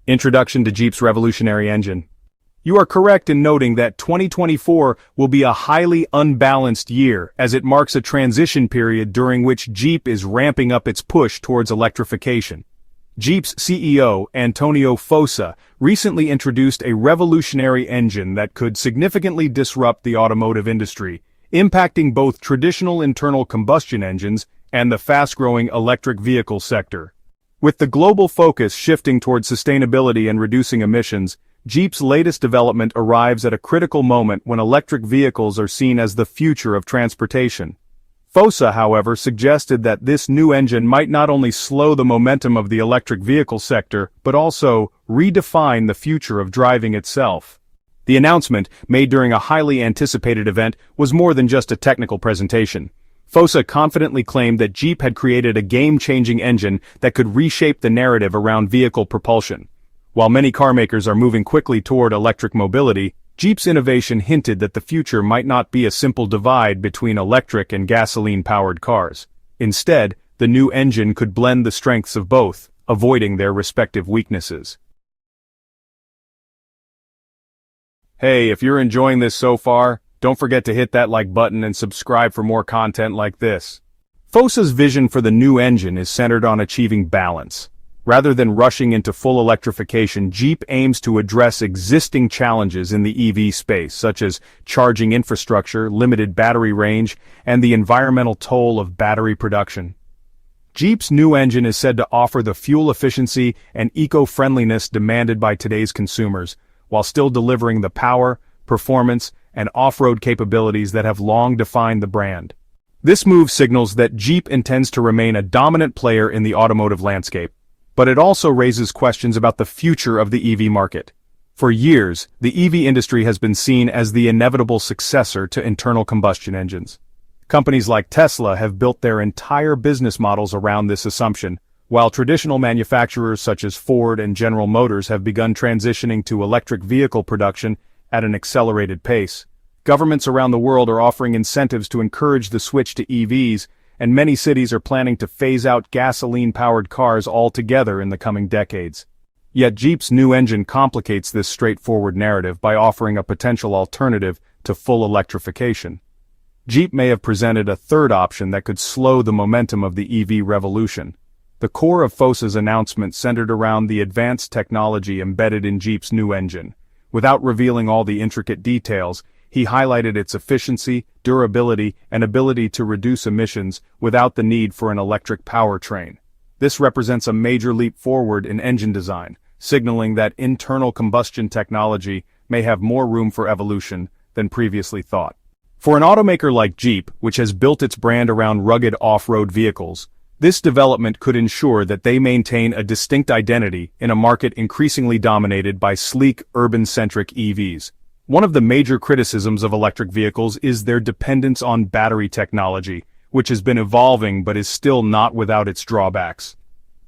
Introduction to Jeep's revolutionary engine. You are correct in noting that 2024 will be a highly unbalanced year as it marks a transition period during which Jeep is ramping up its push towards electrification. Jeep's CEO, Antonio Fossa, recently introduced a revolutionary engine that could significantly disrupt the automotive industry, impacting both traditional internal combustion engines and the fast-growing electric vehicle sector. With the global focus shifting towards sustainability and reducing emissions, Jeep's latest development arrives at a critical moment when electric vehicles are seen as the future of transportation. Fossa, however, suggested that this new engine might not only slow the momentum of the electric vehicle sector, but also redefine the future of driving itself. The announcement, made during a highly anticipated event, was more than just a technical presentation. Fossa confidently claimed that Jeep had created a game-changing engine that could reshape the narrative around vehicle propulsion. While many carmakers are moving quickly toward electric mobility, Jeep's innovation hinted that the future might not be a simple divide between electric and gasoline-powered cars. Instead, the new engine could blend the strengths of both, avoiding their respective weaknesses. Hey, if you're enjoying this so far, don't forget to hit that like button and subscribe for more content like this. Fossa's vision for the new engine is centered on achieving balance. Rather than rushing into full electrification, Jeep aims to address existing challenges in the EV space, such as charging infrastructure, limited battery range, and the environmental toll of battery production. Jeep's new engine is said to offer the fuel efficiency and eco-friendliness demanded by today's consumers, while still delivering the power, performance, and off-road capabilities that have long defined the brand. This move signals that Jeep intends to remain a dominant player in the automotive landscape, but it also raises questions about the future of the EV market. For years, the EV industry has been seen as the inevitable successor to internal combustion engines. Companies like Tesla have built their entire business models around this assumption, while traditional manufacturers such as Ford and General Motors have begun transitioning to electric vehicle production at an accelerated pace. Governments around the world are offering incentives to encourage the switch to EVs, and many cities are planning to phase out gasoline-powered cars altogether in the coming decades. Yet Jeep's new engine complicates this straightforward narrative by offering a potential alternative to full electrification. Jeep may have presented a third option that could slow the momentum of the EV revolution. The core of Fossa's announcement centered around the advanced technology embedded in Jeep's new engine. Without revealing all the intricate details, he highlighted its efficiency, durability, and ability to reduce emissions without the need for an electric powertrain. This represents a major leap forward in engine design, signaling that internal combustion technology may have more room for evolution than previously thought. For an automaker like Jeep, which has built its brand around rugged off-road vehicles, this development could ensure that they maintain a distinct identity in a market increasingly dominated by sleek, urban-centric EVs. One of the major criticisms of electric vehicles is their dependence on battery technology, which has been evolving but is still not without its drawbacks.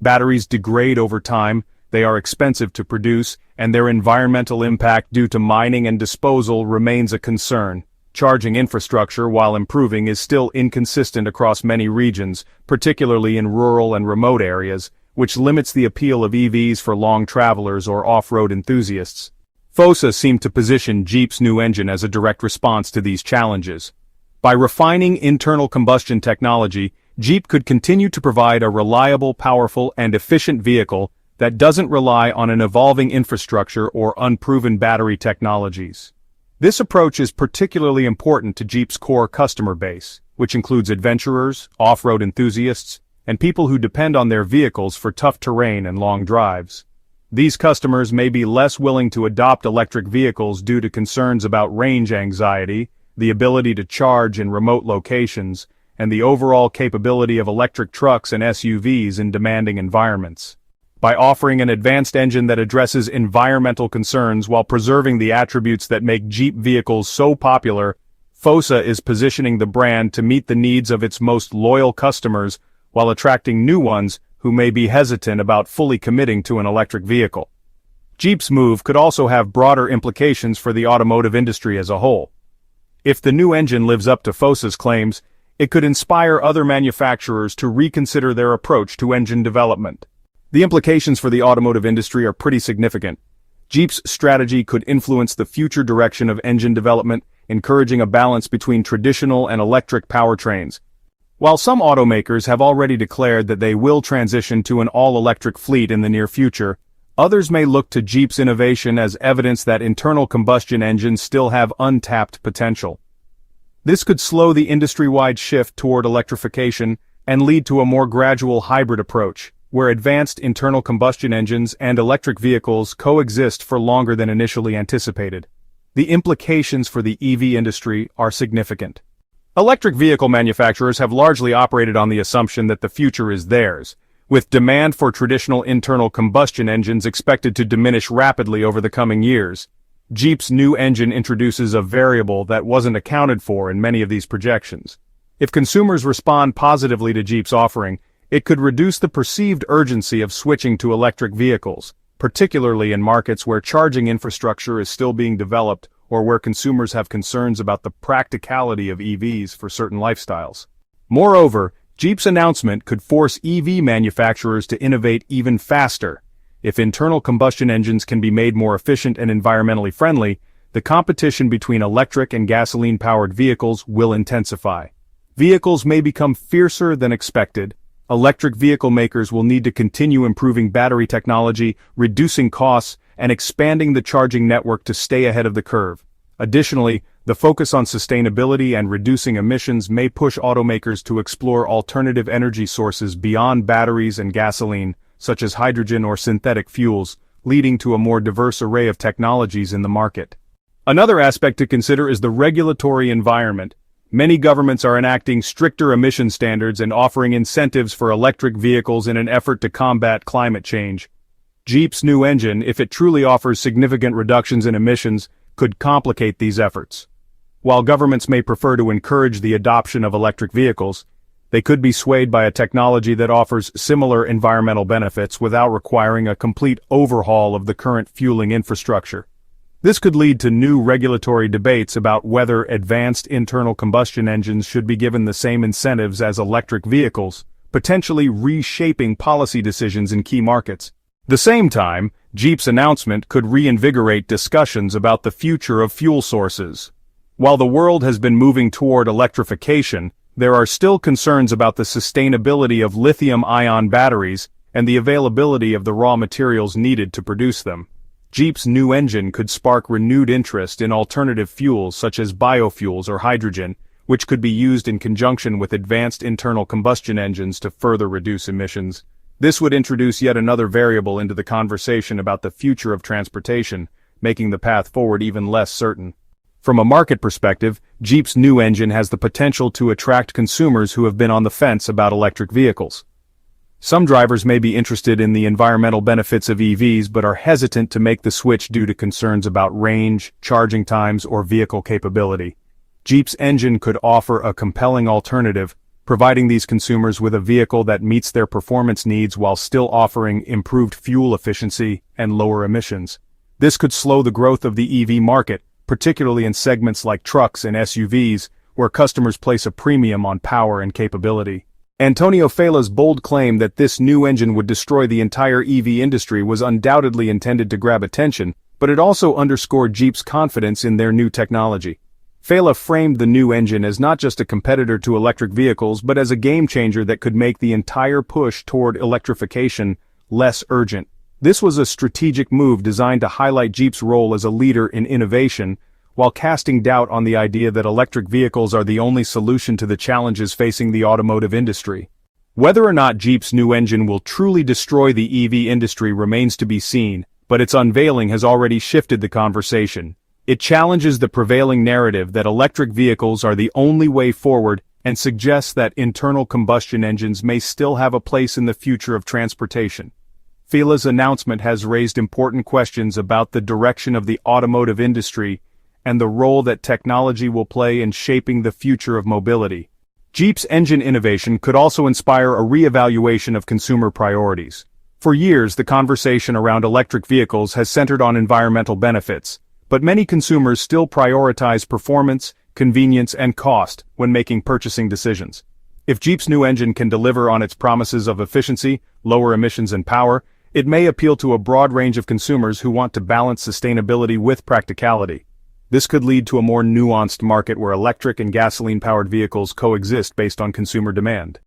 Batteries degrade over time, they are expensive to produce, and their environmental impact due to mining and disposal remains a concern. Charging infrastructure, while improving, is still inconsistent across many regions, particularly in rural and remote areas, which limits the appeal of EVs for long travelers or off-road enthusiasts. Fossa seemed to position Jeep's new engine as a direct response to these challenges. By refining internal combustion technology, Jeep could continue to provide a reliable, powerful, and efficient vehicle that doesn't rely on an evolving infrastructure or unproven battery technologies. This approach is particularly important to Jeep's core customer base, which includes adventurers, off-road enthusiasts, and people who depend on their vehicles for tough terrain and long drives. These customers may be less willing to adopt electric vehicles due to concerns about range anxiety, the ability to charge in remote locations, and the overall capability of electric trucks and SUVs in demanding environments. By offering an advanced engine that addresses environmental concerns while preserving the attributes that make Jeep vehicles so popular, Fossa is positioning the brand to meet the needs of its most loyal customers while attracting new ones who may be hesitant about fully committing to an electric vehicle. Jeep's move could also have broader implications for the automotive industry as a whole. If the new engine lives up to Fossa's claims, it could inspire other manufacturers to reconsider their approach to engine development. The implications for the automotive industry are pretty significant. Jeep's strategy could influence the future direction of engine development, encouraging a balance between traditional and electric powertrains. While some automakers have already declared that they will transition to an all-electric fleet in the near future, others may look to Jeep's innovation as evidence that internal combustion engines still have untapped potential. This could slow the industry-wide shift toward electrification and lead to a more gradual hybrid approach, where advanced internal combustion engines and electric vehicles coexist for longer than initially anticipated. The implications for the EV industry are significant. Electric vehicle manufacturers have largely operated on the assumption that the future is theirs, with demand for traditional internal combustion engines expected to diminish rapidly over the coming years. Jeep's new engine introduces a variable that wasn't accounted for in many of these projections. If consumers respond positively to Jeep's offering, it could reduce the perceived urgency of switching to electric vehicles, particularly in markets where charging infrastructure is still being developed or where consumers have concerns about the practicality of EVs for certain lifestyles. Moreover, Jeep's announcement could force EV manufacturers to innovate even faster. If internal combustion engines can be made more efficient and environmentally friendly, the competition between electric and gasoline-powered vehicles will intensify. Vehicles may become fiercer than expected. Electric vehicle makers will need to continue improving battery technology, reducing costs, and expanding the charging network to stay ahead of the curve. Additionally, the focus on sustainability and reducing emissions may push automakers to explore alternative energy sources beyond batteries and gasoline, such as hydrogen or synthetic fuels, leading to a more diverse array of technologies in the market. Another aspect to consider is the regulatory environment. Many governments are enacting stricter emission standards and offering incentives for electric vehicles in an effort to combat climate change. Jeep's new engine, if it truly offers significant reductions in emissions, could complicate these efforts. While governments may prefer to encourage the adoption of electric vehicles, they could be swayed by a technology that offers similar environmental benefits without requiring a complete overhaul of the current fueling infrastructure. This could lead to new regulatory debates about whether advanced internal combustion engines should be given the same incentives as electric vehicles, potentially reshaping policy decisions in key markets. At the same time, Jeep's announcement could reinvigorate discussions about the future of fuel sources. While the world has been moving toward electrification, there are still concerns about the sustainability of lithium-ion batteries and the availability of the raw materials needed to produce them. Jeep's new engine could spark renewed interest in alternative fuels such as biofuels or hydrogen, which could be used in conjunction with advanced internal combustion engines to further reduce emissions. This would introduce yet another variable into the conversation about the future of transportation, making the path forward even less certain. From a market perspective, Jeep's new engine has the potential to attract consumers who have been on the fence about electric vehicles. Some drivers may be interested in the environmental benefits of EVs but are hesitant to make the switch due to concerns about range, charging times, or vehicle capability. Jeep's engine could offer a compelling alternative, providing these consumers with a vehicle that meets their performance needs while still offering improved fuel efficiency and lower emissions. This could slow the growth of the EV market, particularly in segments like trucks and SUVs, where customers place a premium on power and capability. Antonio Fela's bold claim that this new engine would destroy the entire EV industry was undoubtedly intended to grab attention, but it also underscored Jeep's confidence in their new technology. Fela framed the new engine as not just a competitor to electric vehicles but as a game-changer that could make the entire push toward electrification less urgent. This was a strategic move designed to highlight Jeep's role as a leader in innovation, while casting doubt on the idea that electric vehicles are the only solution to the challenges facing the automotive industry. Whether or not Jeep's new engine will truly destroy the EV industry remains to be seen, but its unveiling has already shifted the conversation. It challenges the prevailing narrative that electric vehicles are the only way forward and suggests that internal combustion engines may still have a place in the future of transportation. Fela's announcement has raised important questions about the direction of the automotive industry and the role that technology will play in shaping the future of mobility. Jeep's engine innovation could also inspire a re-evaluation of consumer priorities. For years, the conversation around electric vehicles has centered on environmental benefits, but many consumers still prioritize performance, convenience, and cost when making purchasing decisions. If Jeep's new engine can deliver on its promises of efficiency, lower emissions and power, It may appeal to a broad range of consumers who want to balance sustainability with practicality. This could lead to a more nuanced market where electric and gasoline-powered vehicles coexist based on consumer demand.